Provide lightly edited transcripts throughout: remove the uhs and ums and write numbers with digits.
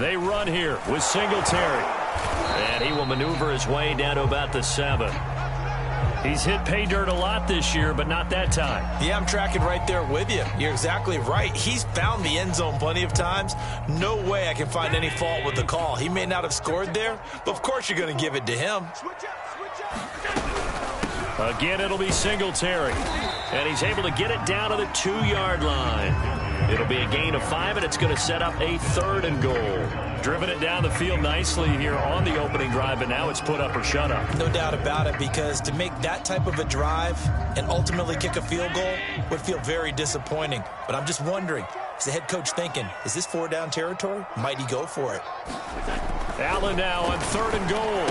They run here with Singletary. And he will maneuver his way down to about the 7. He's hit pay dirt a lot this year, but not that time. Yeah, I'm tracking right there with you. You're exactly right. He's found the end zone plenty of times. No way I can find any fault with the call. He may not have scored there, but of course you're going to give it to him. Again, it'll be Singletary. And he's able to get it down to the 2-yard line. It'll be a gain of 5, and it's going to set up a 3rd and goal. Driven it down the field nicely here on the opening drive, but now it's put up or shut up. No doubt about it, because to make that type of a drive and ultimately kick a field goal would feel very disappointing. But I'm just wondering, is the head coach thinking, is this 4-down territory? Might he go for it? Allen now on 3rd and goal.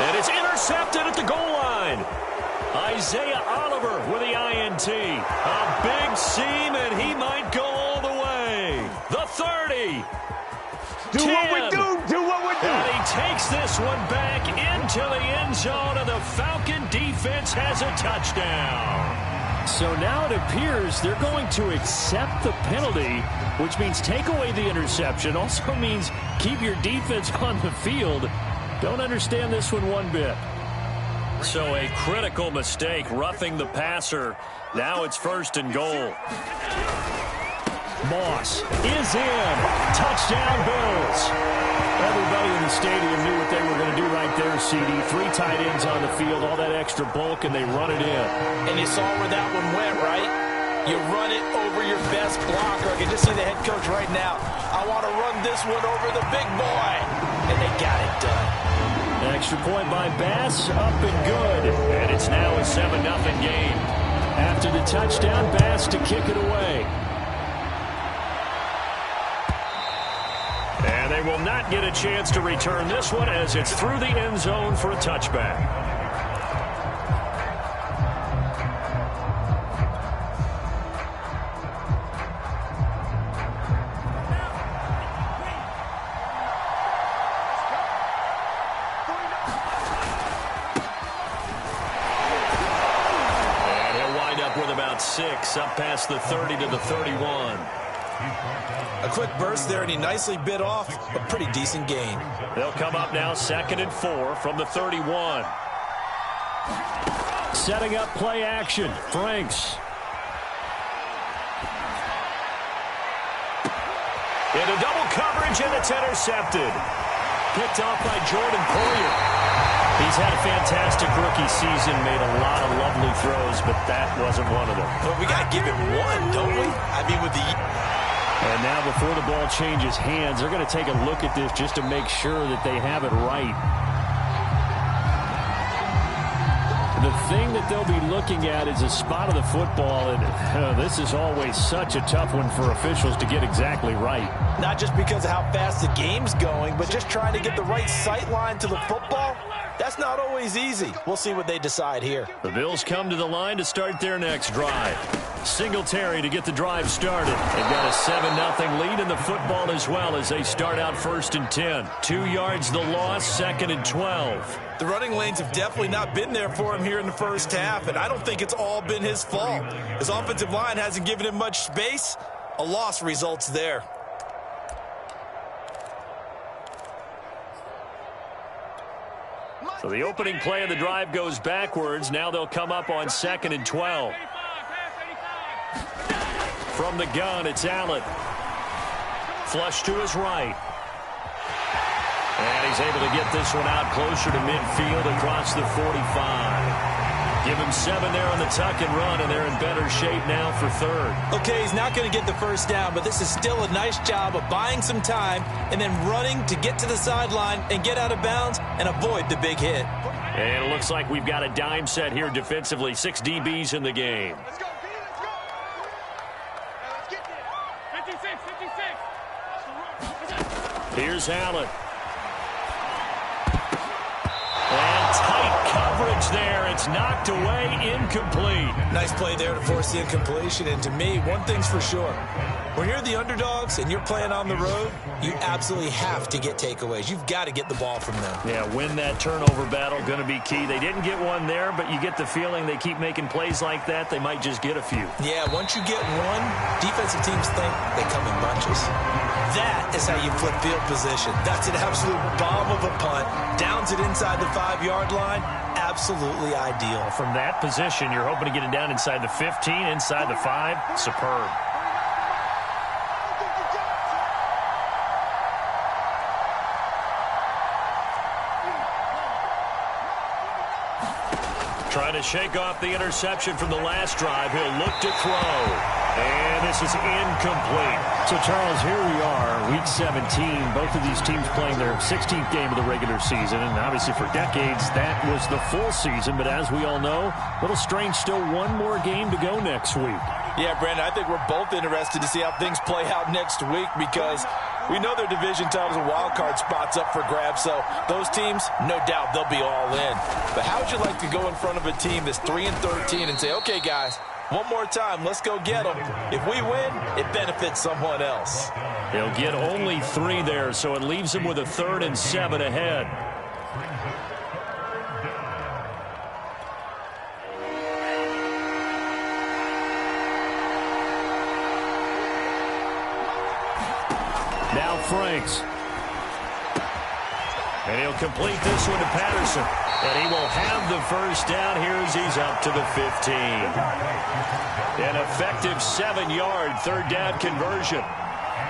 And it's intercepted at the goal line. Isaiah Oliver with the INT. A big seam, and he might go all the way. The 30. Do 10. what we do. And he takes this one back into the end zone, and the Falcon defense has a touchdown. So now it appears they're going to accept the penalty, which means take away the interception. Also means keep your defense on the field. Don't understand this one bit. So a critical mistake, roughing the passer. Now it's 1st and goal. Moss is in. Touchdown, Bills. Everybody in the stadium knew what they were going to do right there, CD. 3 tight ends on the field, all that extra bulk, and they run it in. And you saw where that one went, right? You run it over your best blocker. I can just see the head coach right now. I want to run this one over the big boy. And they got it done. Extra point by Bass, up and good. And it's now a 7-0 game. After the touchdown, Bass to kick it away. And they will not get a chance to return this one as it's through the end zone for a touchback. And he'll wind up with about 6, up past the 30 to the 31. A quick burst there, and he nicely bit off a pretty decent gain. They'll come up now 2nd and 4 from the 31. Setting up play action. Franks. Into double coverage, and it's intercepted. Picked off by Jordan Poyer. He's had a fantastic rookie season, made a lot of lovely throws, but that wasn't one of them. But we got to give him one, don't we? I mean, with the... And now before the ball changes hands, they're going to take a look at this just to make sure that they have it right. The thing that they'll be looking at is a spot of the football, and this is always such a tough one for officials to get exactly right. Not just because of how fast the game's going, but just trying to get the right sight line to the football. That's not always easy. We'll see what they decide here. The Bills come to the line to start their next drive. Singletary to get the drive started. They've got a 7-0 lead in the football as well as they start out 1st and 10. 2 yards the loss, 2nd and 12. The running lanes have definitely not been there for him here in the first half, and I don't think it's all been his fault. His offensive line hasn't given him much space. A loss results there. So the opening play of the drive goes backwards. Now they'll come up on 2nd and 12. From the gun, it's Allen. Flush to his right. And he's able to get this one out closer to midfield across the 45. Give him 7 there on the tuck and run, and they're in better shape now for 3rd. Okay, he's not going to get the first down, but this is still a nice job of buying some time and then running to get to the sideline and get out of bounds and avoid the big hit. And it looks like we've got a dime set here defensively. 6 DBs in the game. Let's go, let's get there. 56. Here's Allen. And tight coverage there. It's knocked away, incomplete. Nice play there to force the incompletion. And to me, one thing's for sure. When you're the underdogs and you're playing on the road, you absolutely have to get takeaways. You've got to get the ball from them. Yeah, win that turnover battle, going to be key. They didn't get one there, but you get the feeling they keep making plays like that, they might just get a few. Yeah, once you get one, defensive teams think they come in bunches. That is how you flip field position. That's an absolute bomb of a punt. Downs it inside the 5-yard line. Absolutely ideal. From that position, you're hoping to get it down inside the 15, inside the 5. Superb. Trying to shake off the interception from the last drive. He'll look to throw. And this is incomplete. So, Charles, here we are, Week 17. Both of these teams playing their 16th game of the regular season. And obviously for decades, that was the full season. But as we all know, a little strange, still one more game to go next week. Yeah, Brandon, I think we're both interested to see how things play out next week because we know their division titles and wild card spots up for grabs. So those teams, no doubt, they'll be all in. But how would you like to go in front of a team that's 3-13 and say, okay, guys, one more time, let's go get them. If we win, it benefits someone else. They'll get only 3 there, so it leaves them with a 3rd and 7 ahead. Now Franks. And he'll complete this one to Patterson. And he will have the first down here as he's up to the 15. An effective 7-yard 3rd down conversion.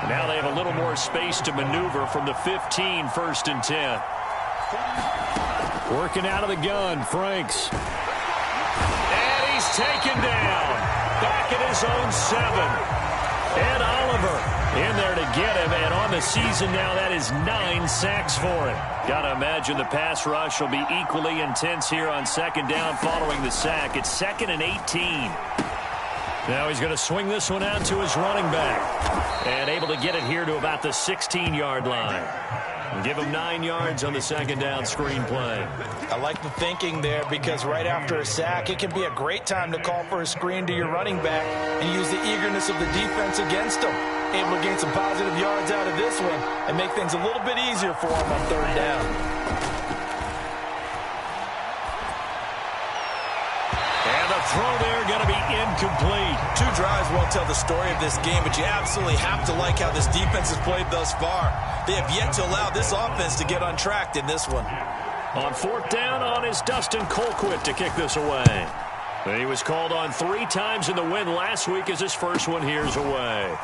Now they have a little more space to maneuver from the 15, 1st and 10. Working out of the gun, Franks. And he's taken down. Back at his own 7. And Oliver in there to get him, and on the season now, that is 9 sacks for him. Got to imagine the pass rush will be equally intense here on 2nd down following the sack. It's 2nd and 18. Now he's going to swing this one out to his running back, and able to get it here to about the 16-yard line. Give him 9 yards on the 2nd down screen play. I like the thinking there because right after a sack, it can be a great time to call for a screen to your running back and use the eagerness of the defense against him. Able to gain some positive yards out of this one and make things a little bit easier for him on 3rd down. And the throw there going to be incomplete. 2 drives won't tell the story of this game, but you absolutely have to like how this defense has played thus far. They have yet to allow this offense to get untracked in this one. On 4th down on is Dustin Colquitt to kick this away. He was called on 3 times in the win last week as his first one here's away.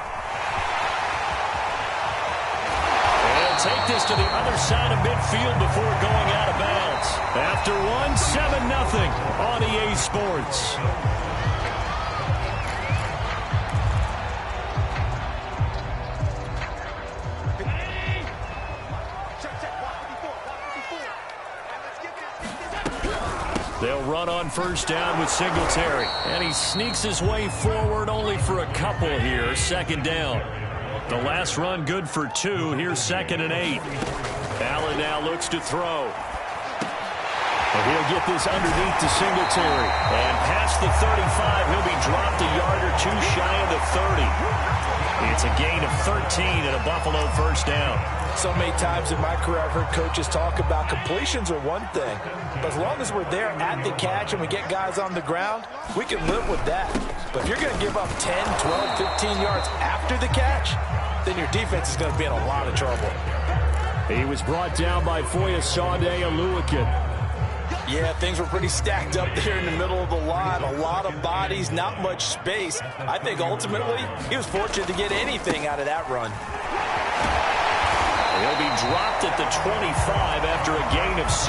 Take this to the other side of midfield before going out of bounds. After one, 7-0 on EA Sports. They'll run on 1st down with Singletary. And he sneaks his way forward only for a couple here. 2nd down. The last run good for 2. Here's 2nd and 8. Allen now looks to throw. And he'll get this underneath to Singletary. And past the 35, he'll be dropped a yard or 2 shy of the 30. It's a gain of 13 and a Buffalo 1st down. So many times in my career I've heard coaches talk about completions are one thing. But as long as we're there at the catch and we get guys on the ground, we can live with that. But if you're going to give up 10, 12, 15 yards after the catch, then your defense is going to be in a lot of trouble. He was brought down by Foyesade Aluakin. Yeah, things were pretty stacked up there in the middle of the line. A lot of bodies, not much space. I think ultimately he was fortunate to get anything out of that run. He'll be dropped at the 25 after a gain of 6.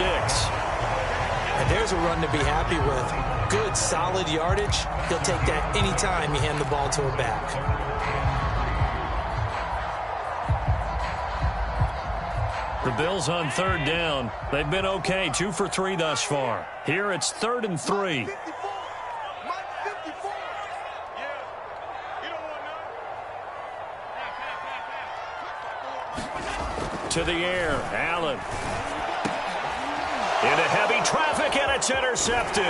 And there's a run to be happy with. Good, solid yardage. He'll take that anytime you hand the ball to a back. The Bills on 3rd down. They've been okay, 2 for 3 thus far. Here it's 3rd and 3. To the air, Allen. Into heavy traffic, and it's intercepted.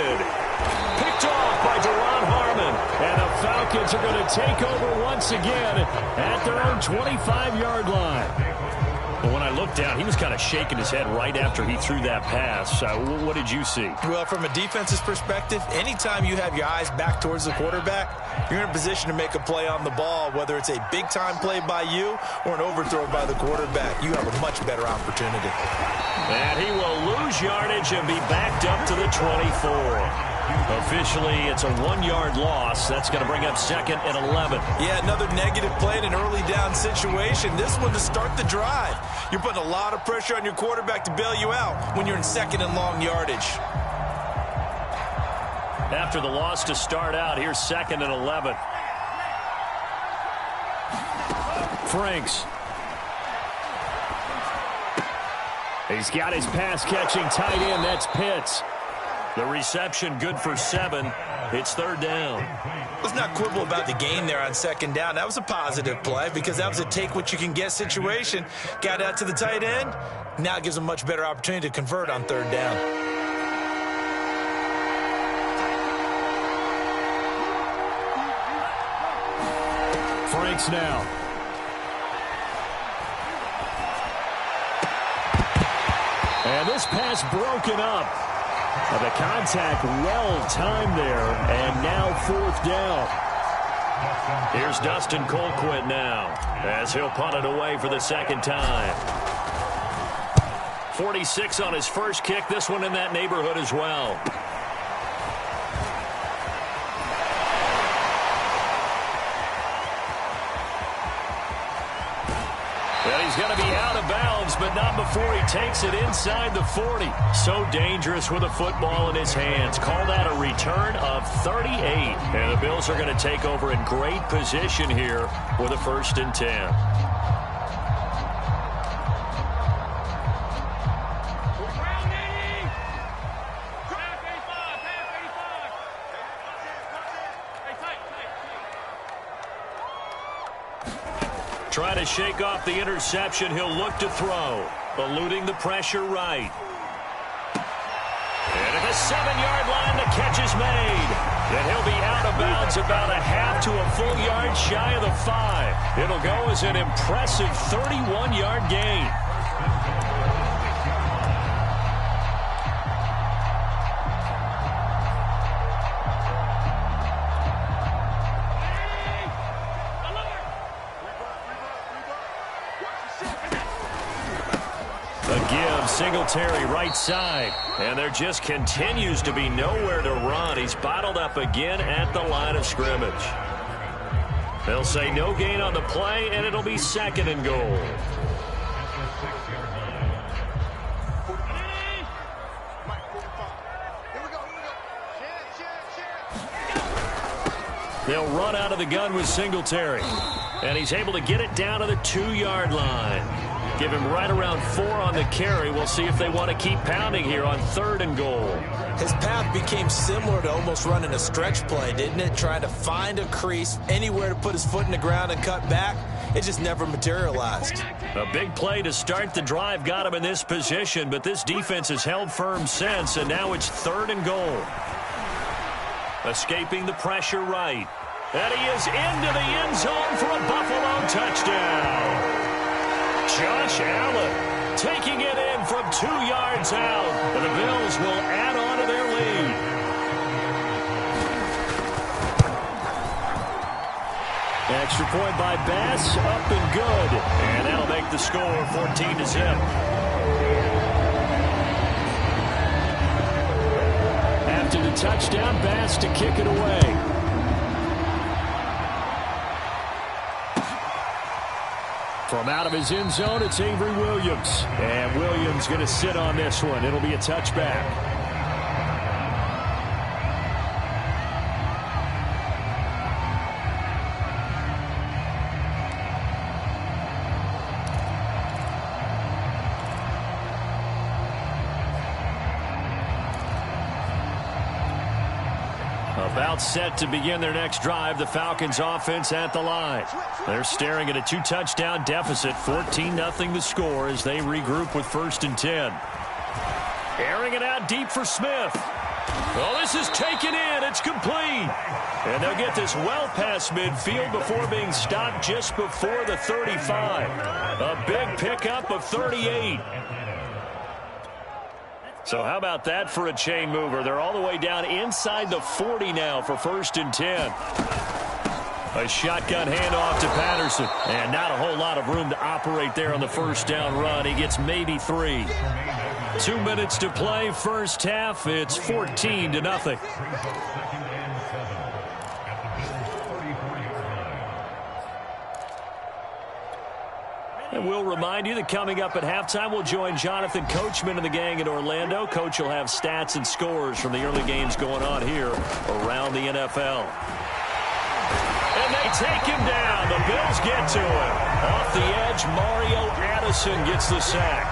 Picked off by Deron Harmon. And the Falcons are going to take over once again at their own 25-yard line. Well, when I looked down, he was kind of shaking his head right after he threw that pass. What did you see? Well, from a defense's perspective, anytime you have your eyes back towards the quarterback, you're in a position to make a play on the ball, whether it's a big-time play by you or an overthrow by the quarterback. You have a much better opportunity. And he will lose yardage and be backed up to the 24. Officially, it's a 1-yard loss. That's going to bring up 2nd and 11. Yeah, another negative play in an early down situation. This one to start the drive. You're putting a lot of pressure on your quarterback to bail you out when you're in 2nd and long yardage. After the loss to start out, here's 2nd and 11. Franks. He's got his pass-catching tight end. That's Pitts. The reception good for 7. It's 3rd down. Let's not quibble about the gain there on 2nd down. That was a positive play because that was a take-what-you-can-get situation. Got out to the tight end. Now it gives him a much better opportunity to convert on 3rd down. Franks now. And this pass broken up. The contact well-timed there, and now 4th down. Here's Dustin Colquitt now, as he'll punt it away for the 2nd time. 46 on his first kick, this one in that neighborhood as well. Well, he's going to be out of bounds, but not before he takes it inside the 40. So dangerous with a football in his hands. Call that a return of 38. And the Bills are going to take over in great position here with a 1st and 10. Trying to shake off the interception. He'll look to throw. Eluding the pressure right. And at the 7-yard line, the catch is made. And he'll be out of bounds about a half to a full yard shy of the 5. It'll go as an impressive 31-yard gain. Singletary right side, and there just continues to be nowhere to run. He's bottled up again at the line of scrimmage. They'll say no gain on the play, and it'll be 2nd and goal. They'll run out of the gun with Singletary, and he's able to get it down to the 2-yard line. Give him right around 4 on the carry. We'll see if they want to keep pounding here on 3rd and goal. His path became similar to almost running a stretch play, didn't it? Trying to find a crease, anywhere to put his foot in the ground and cut back. It just never materialized. A big play to start the drive got him in this position, but this defense has held firm since, and now it's 3rd and goal. Escaping the pressure right. And he is into the end zone for a Buffalo touchdown. Josh Allen taking it in from 2 yards out. And the Bills will add on to their lead. Extra point by Bass, up and good. And that'll make the score 14-0. After the touchdown, Bass to kick it away. From out of his end zone, it's Avery Williams. And Williams going to sit on this one. It'll be a touchback. About set to begin their next drive, the Falcons offense at the line. They're staring at a 2-touchdown deficit, 14-0 the score as they regroup with 1st and 10. Airing it out deep for Smith. Well, this is taken in. It's complete. And they'll get this well past midfield before being stopped just before the 35. A big pickup of 38. So how about that for a chain mover? They're all the way down inside the 40 now for 1st and 10. A shotgun handoff to Patterson. And not a whole lot of room to operate there on the first down run. He gets maybe 3. 2 minutes to play, first half. It's 14-0. And we'll remind you that coming up at halftime, we'll join Jonathan Coachman and the gang in Orlando. Coach will have stats and scores from the early games going on here around the NFL. And they take him down. The Bills get to him. Off the edge, Mario Addison gets the sack.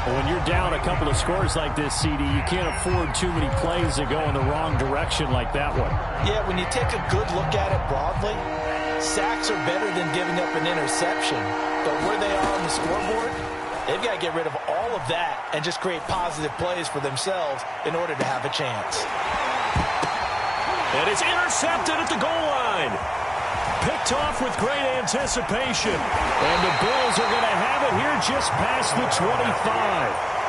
When you're down a couple of scores like this, CD, you can't afford too many plays that go in the wrong direction like that one. Yeah, when you take a good look at it broadly, sacks are better than giving up an interception. But where they are on the scoreboard, they've got to get rid of all of that and just create positive plays for themselves in order to have a chance. And it's intercepted at the goal line. Picked off with great anticipation. And the Bills are going to have it here just past the 25.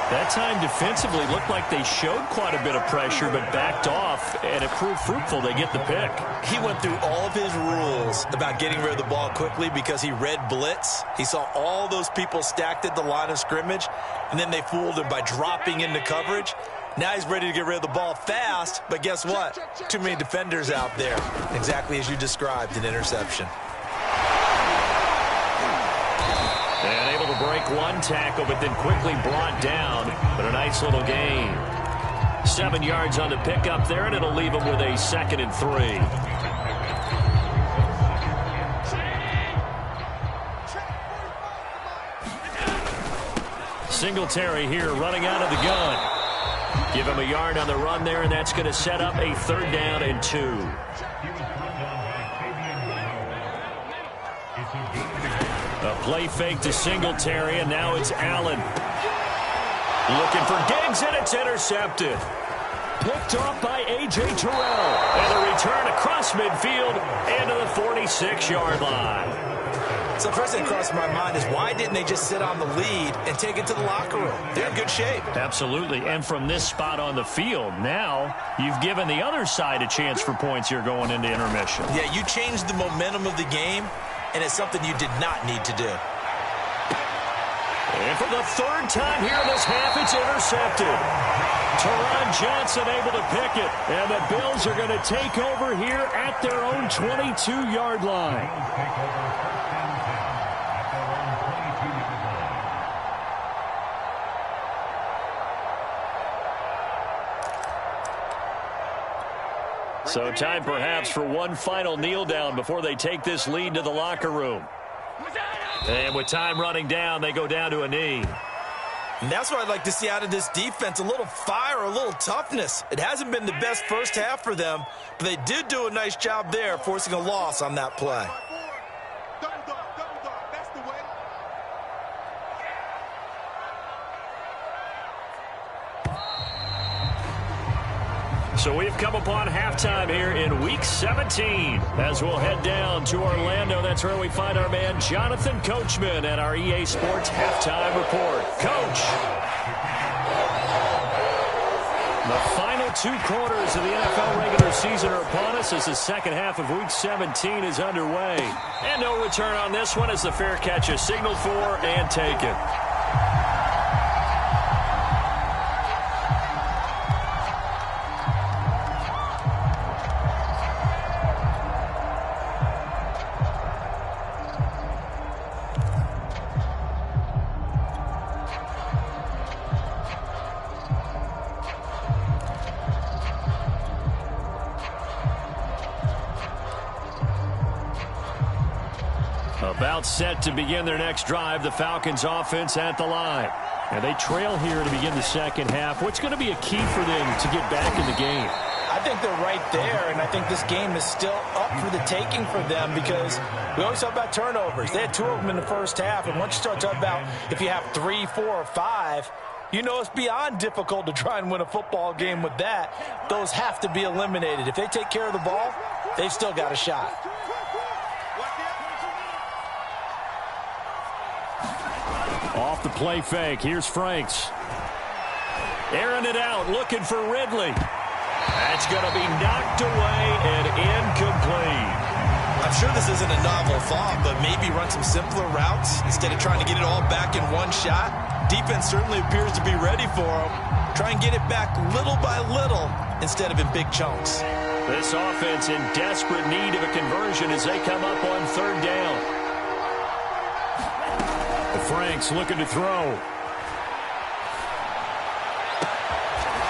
That time defensively looked like they showed quite a bit of pressure but backed off, and it proved fruitful. They get the pick. He went through all of his rules about getting rid of the ball quickly because he read blitz. He saw all those people stacked at the line of scrimmage, and then they fooled him by dropping into coverage. Now he's ready to get rid of the ball fast, but guess what? Too many defenders out there. Exactly as you described, an interception. And able to break one tackle, but then quickly brought down. But a nice little gain. 7 yards on the pickup there, and it'll leave him with a 2nd and 3. Singletary here running out of the gun. Give him a yard on the run there, and that's going to set up a 3rd down and 2. A play fake to Singletary, and now it's Allen. Looking for Diggs, and it's intercepted. Picked off by A.J. Terrell. And a return across midfield into the 46-yard line. So the first thing that crossed my mind is why didn't they just sit on the lead and take it to the locker room? They're in good shape. Absolutely. And from this spot on the field, now you've given the other side a chance for points here going into intermission. Yeah, you changed the momentum of the game, and it's something you did not need to do. And for the 3rd time here in this half, it's intercepted. Teron Johnson able to pick it. And the Bills are going to take over here at their own 22-yard line. So time perhaps for one final kneel down before they take this lead to the locker room. And with time running down, they go down to a knee. And that's what I'd like to see out of this defense, a little fire, a little toughness. It hasn't been the best first half for them, but they did do a nice job there, forcing a loss on that play. So we've come upon halftime here in Week 17. As we'll head down to Orlando, that's where we find our man Jonathan Coachman at our EA Sports Halftime Report. Coach! The final 2 quarters of the NFL regular season are upon us as the second half of Week 17 is underway. And no return on this one as the fair catch is signaled for and taken. About set to begin their next drive, the Falcons offense at the line. And they trail here to begin the second half. What's going to be a key for them to get back in the game? I think they're right there, and I think this game is still up for the taking for them because we always talk about turnovers. They had 2 of them in the first half, and once you start talking about if you have 3, 4, or 5, you know it's beyond difficult to try and win a football game with that. Those have to be eliminated. If they take care of the ball, they've still got a shot. Off the play fake. Here's Franks. Airing it out, looking for Ridley. That's going to be knocked away and incomplete. I'm sure this isn't a novel thought, but maybe run some simpler routes instead of trying to get it all back in one shot. Defense certainly appears to be ready for him. Try and get it back little by little instead of in big chunks. This offense in desperate need of a conversion as they come up on third down. Franks looking to throw.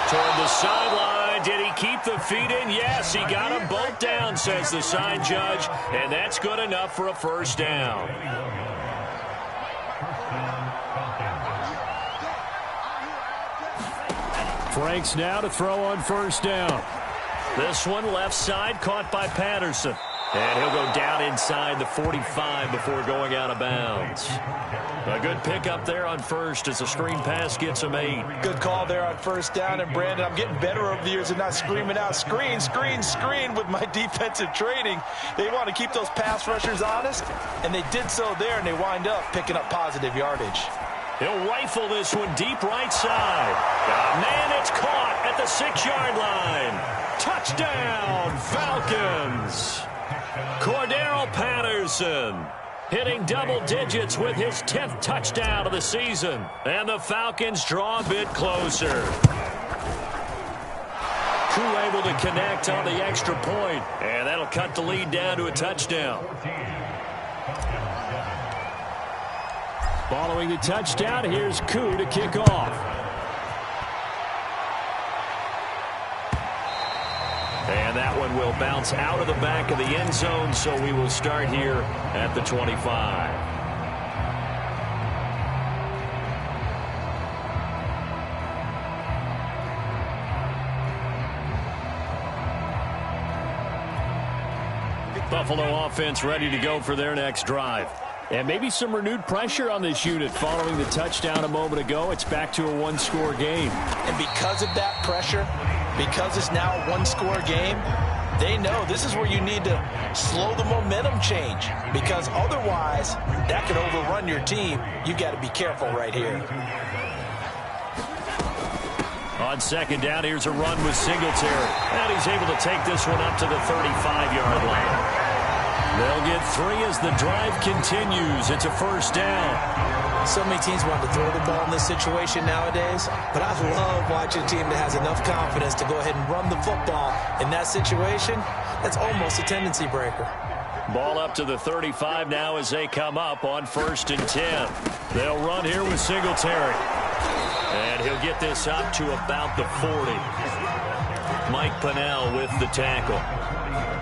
Toward the sideline. Did he keep the feet in? Yes, he got them both down, says the sign judge. And that's good enough for a first down. Franks now to throw on first down. This one left side caught by Patterson. And he'll go down inside the 45 before going out of bounds. A good pickup there on first as the screen pass gets him 8. Good call there on first down. And, Brandon, I'm getting better over the years of not screaming out, screen, screen, screen with my defensive training. They want to keep those pass rushers honest, and they did so there, and they wind up picking up positive yardage. He'll rifle this one deep right side. Oh, man, it's caught at the 6-yard line. Touchdown, Falcons. Cordero Patterson hitting double digits with his 10th touchdown of the season. And the Falcons draw a bit closer. Crew able to connect on the extra point, and that'll cut the lead down to a touchdown. Following the touchdown, here's Koo to kick off. And that one will bounce out of the back of the end zone, so we will start here at the 25. Buffalo offense ready to go for their next drive. And maybe some renewed pressure on this unit following the touchdown a moment ago. It's back to a one-score game. And because of that pressure, because it's now a one-score game, they know this is where you need to slow the momentum change, because otherwise that could overrun your team. You've got to be careful right here. On second down, here's a run with Singletary. And he's able to take this one up to the 35-yard line. They'll get 3 as the drive continues. It's a first down. So many teams want to throw the ball in this situation nowadays, but I love watching a team that has enough confidence to go ahead and run the football. In that situation, that's almost a tendency breaker. Ball up to the 35 now as they come up on 1st and 10. They'll run here with Singletary. And he'll get this up to about the 40. Mike Pennell with the tackle.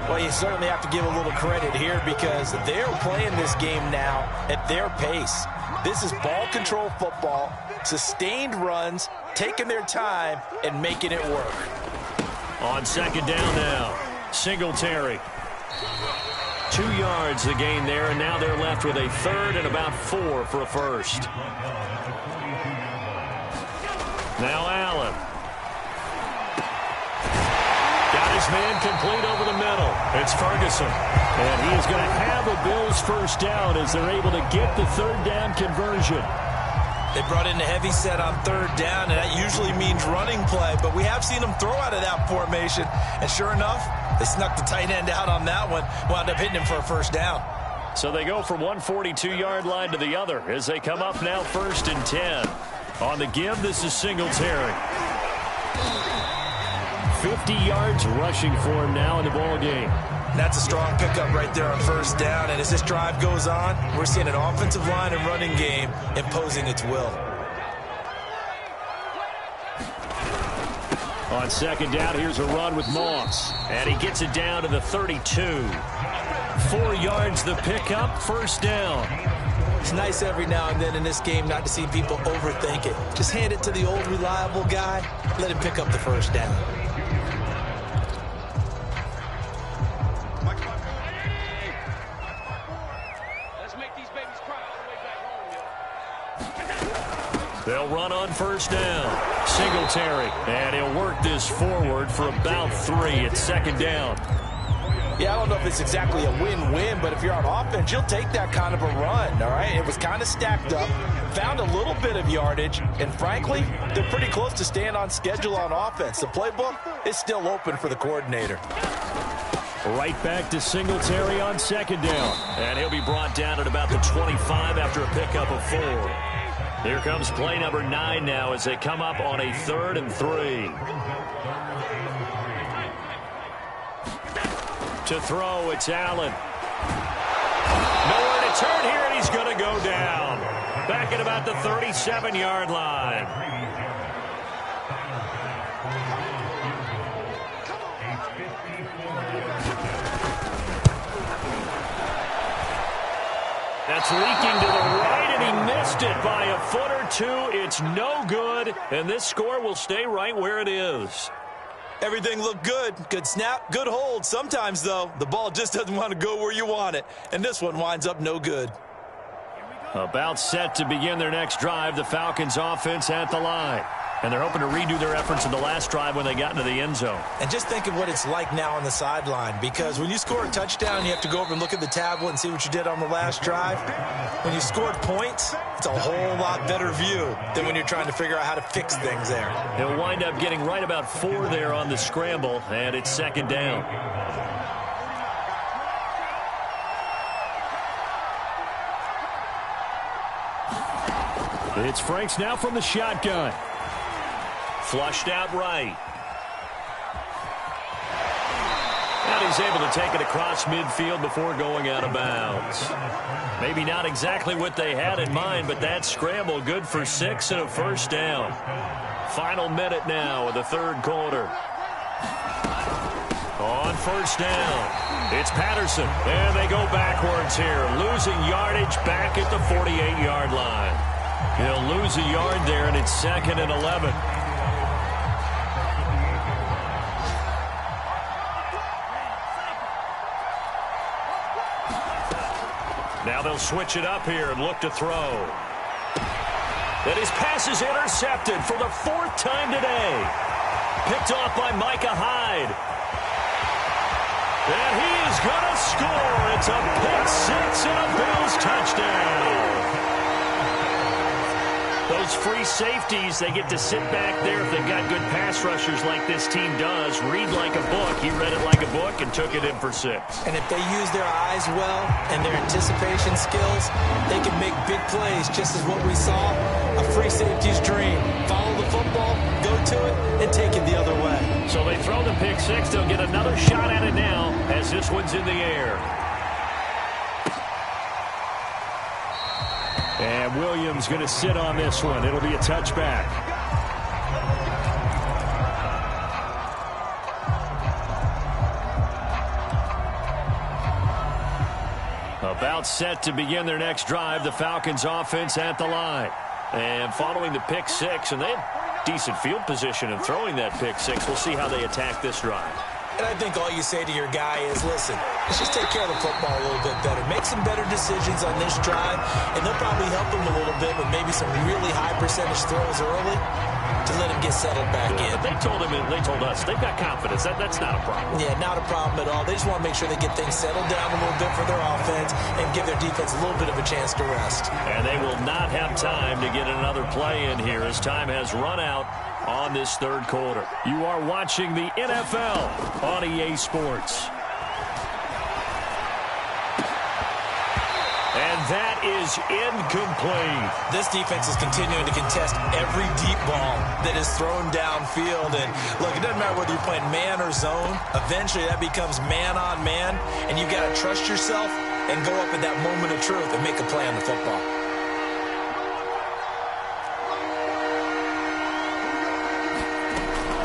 Well, you certainly have to give a little credit here because they're playing this game now at their pace. This is ball control football, sustained runs, taking their time, and making it work. On second down now, Singletary. 2 yards the gain there, and now they're left with a 3rd and about 4 for a first. Now Allen. Got his man complete over the middle. It's Ferguson. And he is going to have a Bills first down as they're able to get the 3rd down conversion. They brought in a heavy set on 3rd down, and that usually means running play, but we have seen them throw out of that formation. And sure enough, they snuck the tight end out on that one, wound up hitting him for a first down. So they go from one 42-yard line to the other as they come up now 1st and 10. On the give, this is Singletary. 50 yards rushing for him now in the ball game. That's a strong pickup right there on 1st down. And as this drive goes on, we're seeing an offensive line and running game imposing its will. On second down, here's a run with Moss. And he gets it down to the 32. 4 yards the pickup, 1st down. It's nice every now and then in this game not to see people overthink it. Just hand it to the old reliable guy. Let him pick up the 1st down. They'll run on 1st down. Singletary. And he'll work this forward for about 3 at 2nd down. Yeah, I don't know if it's exactly a win-win, but if you're on offense, you'll take that kind of a run, all right? It was kind of stacked up, found a little bit of yardage, and frankly, they're pretty close to staying on schedule on offense. The playbook is still open for the coordinator. Right back to Singletary on second down. And he'll be brought down at about the 25 after a pickup of 4. Here comes play number 9 now as they come up on a 3rd and 3. To throw, it's Allen. Nowhere to turn here, and he's going to go down. Back at about the 37-yard line. That's leaking to the right, and he missed it by a foot or 2. It's no good, and this score will stay right where it is. Everything looked good. Good snap, good hold. Sometimes, though, the ball just doesn't want to go where you want it, and this one winds up no good. About set to begin their next drive, the Falcons offense at the line. And they're hoping to redo their efforts in the last drive when they got into the end zone. And just think of what it's like now on the sideline, because when you score a touchdown, you have to go over and look at the tablet and see what you did on the last drive. When you scored points, it's a whole lot better view than when you're trying to figure out how to fix things there. They'll wind up getting right about 4 there on the scramble, and it's second down. It's Franks now from the shotgun. Flushed out right. And he's able to take it across midfield before going out of bounds. Maybe not exactly what they had in mind, but that scramble good for 6 and a first down. Final minute now of the 3rd quarter. On first down, it's Patterson. And they go backwards here, losing yardage back at the 48-yard line. He'll lose a yard there, and it's 2nd and 11. Now they'll switch it up here and look to throw. And his pass is intercepted for the 4th time today. Picked off by Micah Hyde. And he is going to score. It's a pick 6 and a Bills touchdown. Those free safeties, they get to sit back there if they've got good pass rushers like this team does. Read like a book. He read it like a book and took it in for 6. And if they use their eyes well and their anticipation skills, they can make big plays, just as what we saw, a free safety's dream. Follow the football, go to it, and take it the other way. So they throw the pick 6. They'll get another shot at it now as this one's in the air. And Williams going to sit on this one. It'll be a touchback. About set to begin their next drive, the Falcons offense at the line. And following the pick 6, and they have decent field position in throwing that pick 6. We'll see how they attack this drive. And I think all you say to your guy is, listen, let's just take care of the football a little bit better. Make some better decisions on this drive, and they'll probably help him a little bit with maybe some really high percentage throws early to let him get settled back in. But they told us, they've got confidence. That's not a problem. Yeah, not a problem at all. They just want to make sure they get things settled down a little bit for their offense and give their defense a little bit of a chance to rest. And they will not have time to get another play in here as time has run out on this 3rd quarter. You are watching the NFL on EA Sports. And that is incomplete. This defense is continuing to contest every deep ball that is thrown downfield. And look, it doesn't matter whether you're playing man or zone. Eventually that becomes man on man, and you've got to trust yourself and go up at that moment of truth and make a play on the football.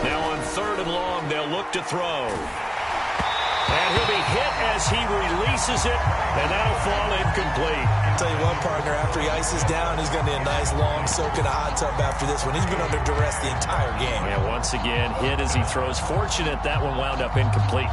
Now on 3rd and long, they'll look to throw. And he'll be hit as he releases it, and that'll fall incomplete. I'll tell you what, partner, after he ices down, he's going to need a nice long soak in a hot tub after this one. He's been under duress the entire game. And once again, hit as he throws. Fortunate that one wound up incomplete.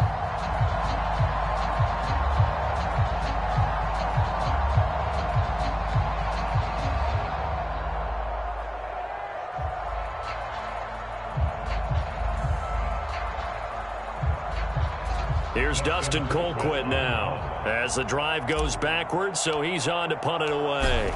Here's Dustin Colquitt now as the drive goes backwards, so he's on to punt it away.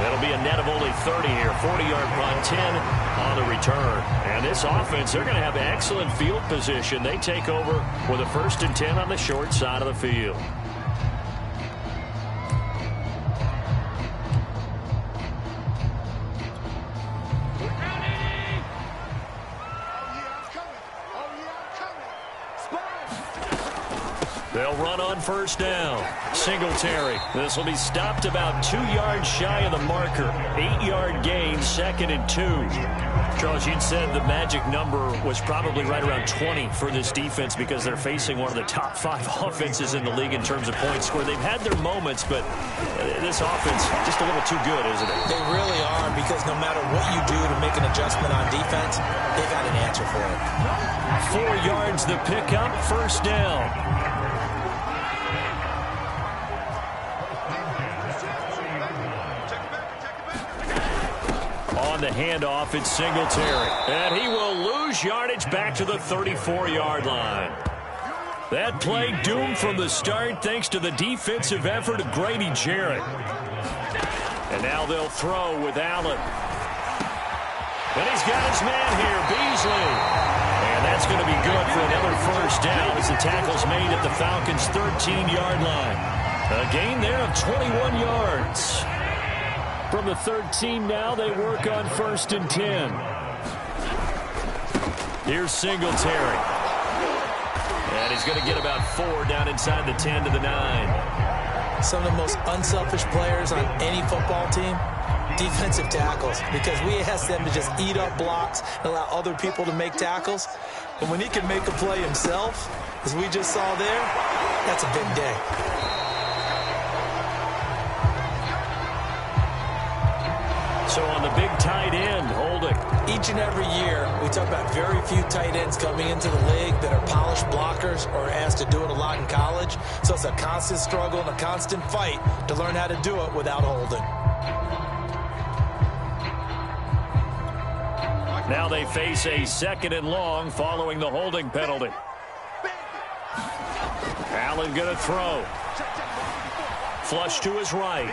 It'll be a net of only 30 here. 40-yard punt, 10 on the return. And this offense, they're going to have excellent field position. They take over with a 1st and 10 on the short side of the field. They'll run on 1st down. Singletary. This will be stopped about 2 yards shy of the marker. 8-yard gain, 2nd and 2. Charles, you'd said the magic number was probably right around 20 for this defense because they're facing one of the top 5 offenses in the league in terms of points scored. They've had their moments, but this offense just a little too good, isn't it? They really are, because no matter what you do to make an adjustment on defense, they got an answer for it. 4 yards the pickup, 1st down. On the handoff, it's Singletary. And he will lose yardage back to the 34-yard line. That play doomed from the start thanks to the defensive effort of Grady Jarrett. And now they'll throw with Allen. And he's got his man here, Beasley. And that's going to be good for another 1st down as the tackle's made at the Falcons' 13-yard line. A gain there of 21 yards. From the 13 now, they work on 1st and 10. Here's Singletary. And he's going to get about 4 down inside the 10 to the 9. Some of the most unselfish players on any football team, defensive tackles, because we ask them to just eat up blocks and allow other people to make tackles. But when he can make a play himself, as we just saw there, that's a big day. So on the big tight end, Holding. Each and every year, we talk about very few tight ends coming into the league that are polished blockers or asked to do it a lot in college. So it's a constant struggle and a constant fight to learn how to do it without Holding. Now they face a 2nd and long following the holding penalty. Allen going to throw. Flush to his right.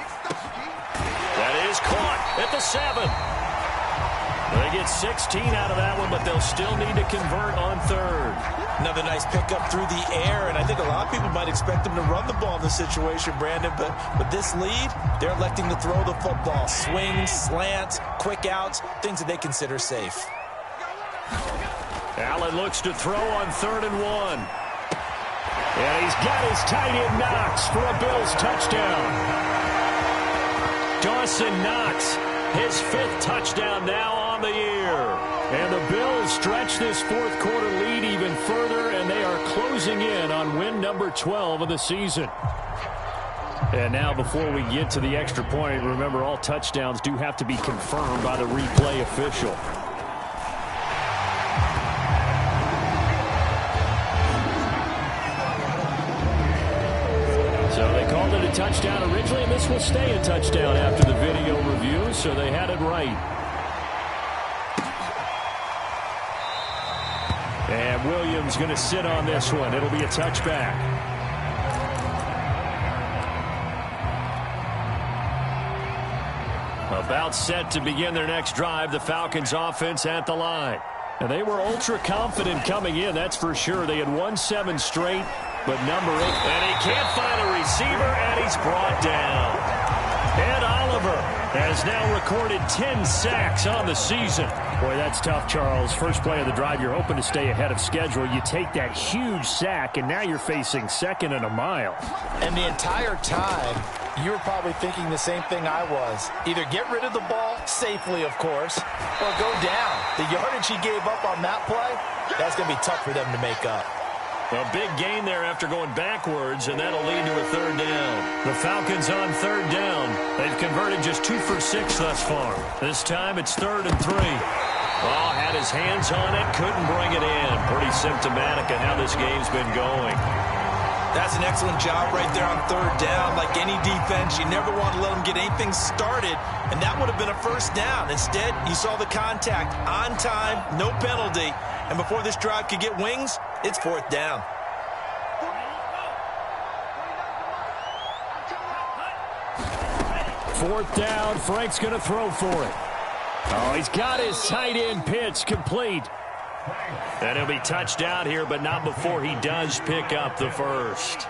That is caught at the 7. They get 16 out of that one, but they'll still need to convert on 3rd. Another nice pickup through the air, and I think a lot of people might expect them to run the ball in this situation, Brandon, but with this lead, they're electing to throw the football. Swings, slants, quick outs, things that they consider safe. Allen looks to throw on 3rd and 1. And he's got his tight end Knox for a Bills touchdown. Dawson Knox, his 5th touchdown now on the year. And the Bills stretch this 4th quarter lead even further, and they are closing in on win number 12 of the season. And now before we get to the extra point, remember all touchdowns do have to be confirmed by the replay official. So they called it a touchdown originally, and this will stay a touchdown after the video review, so they had it right. And Williams going to sit on this one. It'll be a touchback. About set to begin their next drive, the Falcons offense at the line. And they were ultra confident coming in, that's for sure. They had won 7 straight. But number 8, and he can't find a receiver, and he's brought down. Ed Oliver has now recorded 10 sacks on the season. Boy, that's tough, Charles. First play of the drive, you're hoping to stay ahead of schedule. You take that huge sack, and now you're facing 2nd and a mile. And the entire time, you were probably thinking the same thing I was. Either get rid of the ball, safely, of course, or go down. The yardage he gave up on that play, that's going to be tough for them to make up. A big gain there after going backwards, and that'll lead to a 3rd down. The Falcons on 3rd down. They've converted just 2 for 6 thus far. This time it's 3rd and 3. Oh, had his hands on it, couldn't bring it in. Pretty symptomatic of how this game's been going. That's an excellent job right there on third down. Like any defense, you never want to let them get anything started, and that would have been a first down. Instead, you saw the contact on time, no penalty, and before this drive could get wings, it's fourth down. Fourth down, Frank's going to throw for it. Oh, he's got his tight end pitch complete. And he'll be touched out here, but not before he does pick up the first.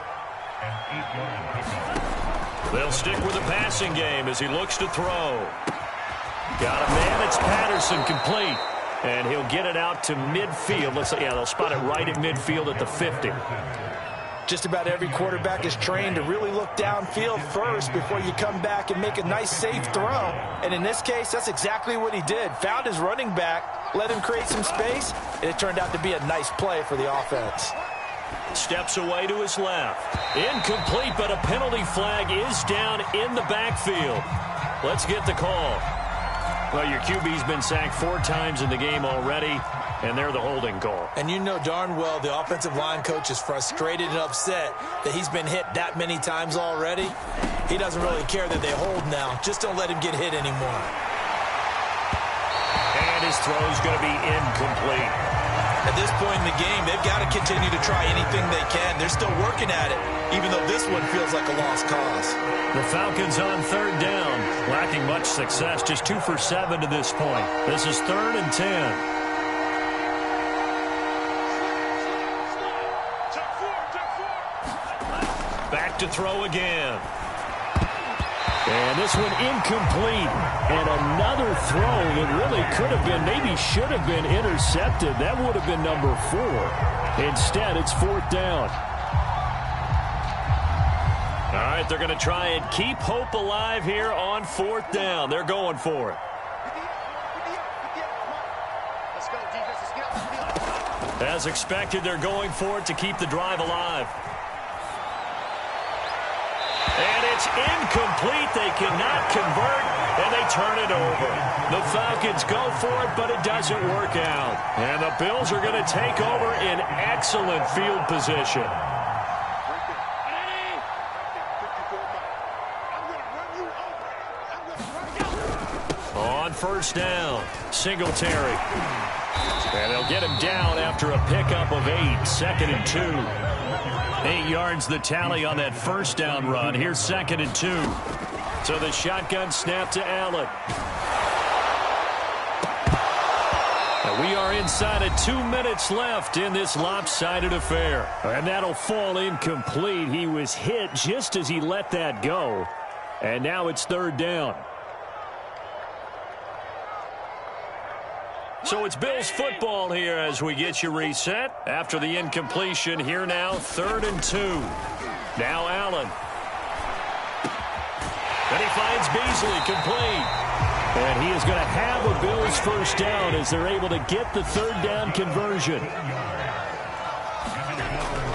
They'll stick with the passing game as he looks to throw. Got a man, it's Patterson, complete. And he'll get it out to midfield. They'll spot it right at midfield at the 50. Just about every quarterback is trained to really look downfield first before you come back and make a nice, safe throw. And in this case, that's exactly what he did. Found his running back, let him create some space, and it turned out to be a nice play for the offense. Steps away to his left. Incomplete, but a penalty flag is down in the backfield. Let's get the call. Well, your QB's been sacked 4 times in the game already, and they're the holding call. And you know darn well the offensive line coach is frustrated and upset that he's been hit that many times already. He doesn't really care that they hold now. Just don't let him get hit anymore. And his throw's going to be incomplete. At this point in the game, they've got to continue to try anything they can. They're still working at it, even though this one feels like a lost cause. The Falcons on third down, lacking much success, just 2 for 7 to this point. This is 3rd and 10. Back to throw again. And this one incomplete. And another throw that really could have been, maybe should have been intercepted. That would have been number 4. Instead, it's 4th down. All right, they're going to try and keep hope alive here on 4th down. They're going for it. As expected, they're going for it to keep the drive alive. And it's incomplete. They cannot convert, and they turn it over. The Falcons go for it, but it doesn't work out. And the Bills are going to take over in excellent field position. On first down, Singletary. And they'll get him down after a pickup of 8, 2nd and 2. 8 yards the tally on that first down run. Here's 2nd and 2. So the shotgun snap to Allen. And we are inside of 2 minutes left in this lopsided affair. And that'll fall incomplete. He was hit just as he let that go. And now it's 3rd down. So it's Bills football here as we get you reset. After the incompletion, here now, 3rd and 2. Now Allen. And he finds Beasley, complete. And he is going to have a Bills first down as they're able to get the 3rd down conversion.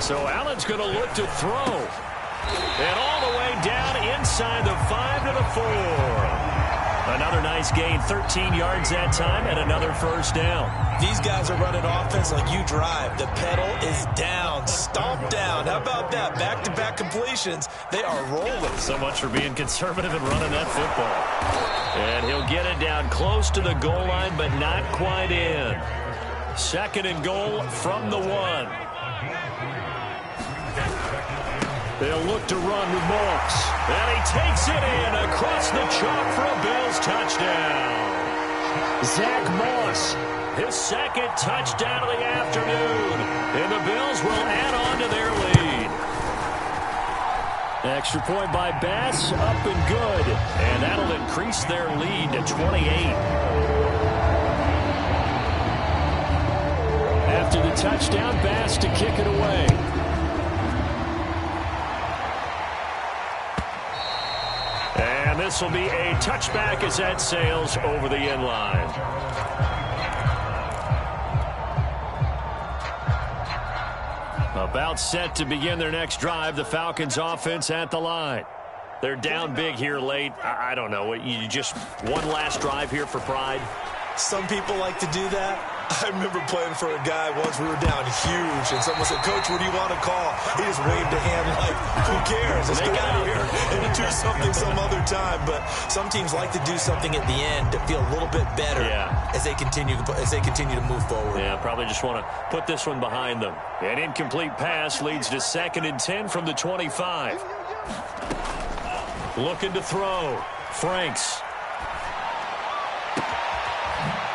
So Allen's going to look to throw. And all the way down inside the 5 to the 4. Another nice gain, 13 yards that time, and another first down. These guys are running offense like you drive. The pedal is down, stomp down. How about that? Back-to-back completions. They are rolling. So much for being conservative and running that football. And he'll get it down close to the goal line, but not quite in. 2nd and goal from the 1. They'll look to run with Moss. And he takes it in across the chalk for a Bills touchdown. Zach Moss, his 2nd touchdown of the afternoon. And the Bills will add on to their lead. Extra point by Bass, up and good. And that'll increase their lead to 28. After the touchdown, Bass to kick it away. And this will be a touchback as that sails over the end line. About set to begin their next drive, the Falcons offense at the line. They're down big here late. I don't know. You just one last drive here for pride? Some people like to do that. I remember playing for a guy once. We were down huge, and someone said, "Coach, what do you want to call?" He just waved a hand like, "Who cares? Let's get out of here and do something some other time." But some teams like to do something at the end to feel a little bit better as they continue to move forward. Yeah, probably just want to put this one behind them. An incomplete pass leads to 2nd and 10 from the 25. Looking to throw. Franks.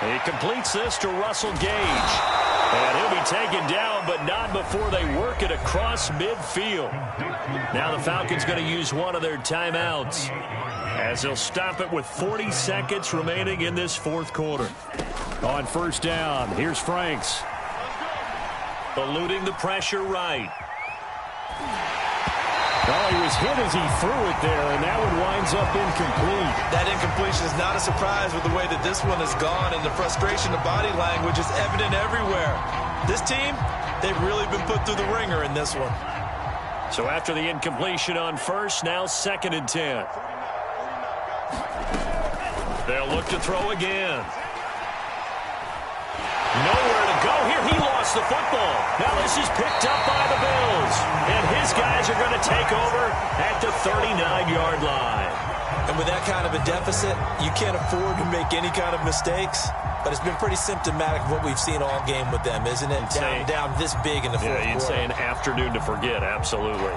He completes this to Russell Gage. And he'll be taken down, but not before they work it across midfield. Now the Falcons going to use one of their timeouts, as they'll stop it with 40 seconds remaining in this 4th quarter. On 1st down, here's Franks. Eluding the pressure right. Well, he was hit as he threw it there, and that one winds up incomplete. That incompletion is not a surprise with the way that this one has gone, and the frustration of body language is evident everywhere. This team, they've really been put through the ringer in this one. So after the incompletion on 1st, now 2nd and 10. They'll look to throw again. Nowhere to go here. He lost the football. Now this is picked up by the Bills. And his guys are going to take over at the 39-yard line. And with that kind of a deficit, you can't afford to make any kind of mistakes. But it's been pretty symptomatic of what we've seen all game with them, isn't it? Down this big in the 4th quarter. Yeah, you'd say an afternoon to forget, absolutely.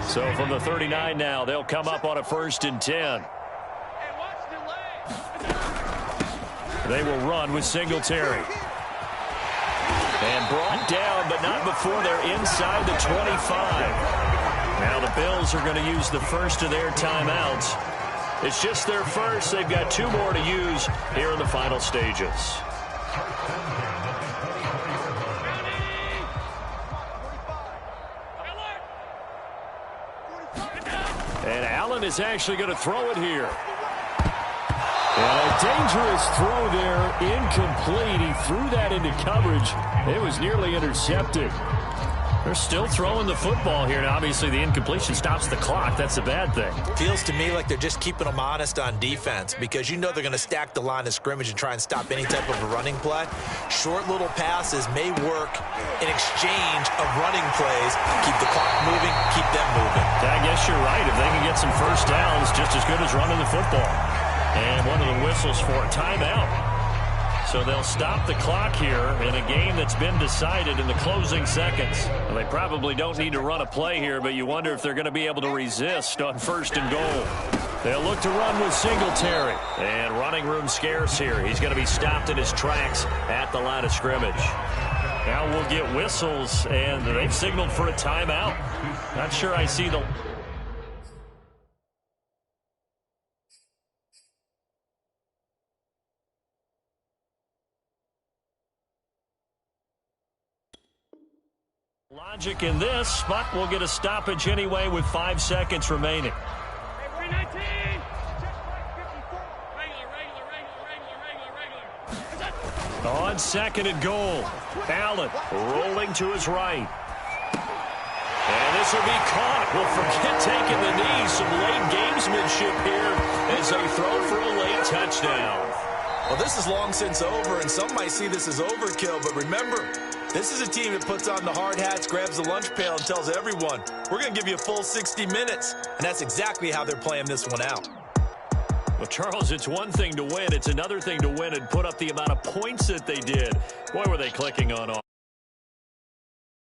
So from the 39 now, they'll come up on a 1st and 10. They will run with Singletary. And brought down, but not before they're inside the 25. Now the Bills are going to use the first of their timeouts. It's just their first. They've got 2 more to use here in the final stages. And Allen is actually going to throw it here. And a dangerous throw there, incomplete. He threw that into coverage. It was nearly intercepted. They're still throwing the football here. Now, obviously, the incompletion stops the clock. That's a bad thing. Feels to me like they're just keeping them honest on defense, because you know they're going to stack the line of scrimmage and try and stop any type of a running play. Short little passes may work in exchange of running plays. Keep the clock moving, keep them moving. I guess you're right. If they can get some first downs, just as good as running the football. And one of the whistles for a timeout. So they'll stop the clock here in a game that's been decided in the closing seconds. Well, they probably don't need to run a play here, but you wonder if they're going to be able to resist on 1st and goal. They'll look to run with Singletary. And running room scarce here. He's going to be stopped in his tracks at the line of scrimmage. Now we'll get whistles, and they've signaled for a timeout. Not sure I see the... logic in this, but we'll get a stoppage anyway with 5 seconds remaining. On 2nd and goal, Allen rolling to his right. And this will be caught. Well, forget taking the knee. Some late gamesmanship here as they throw for a late touchdown. Well, this is long since over, and some might see this as overkill, but remember, this is a team that puts on the hard hats, grabs the lunch pail, and tells everyone, we're going to give you a full 60 minutes. And that's exactly how they're playing this one out. Well, Charles, it's one thing to win. It's another thing to win and put up the amount of points that they did. Boy, were they clicking on all.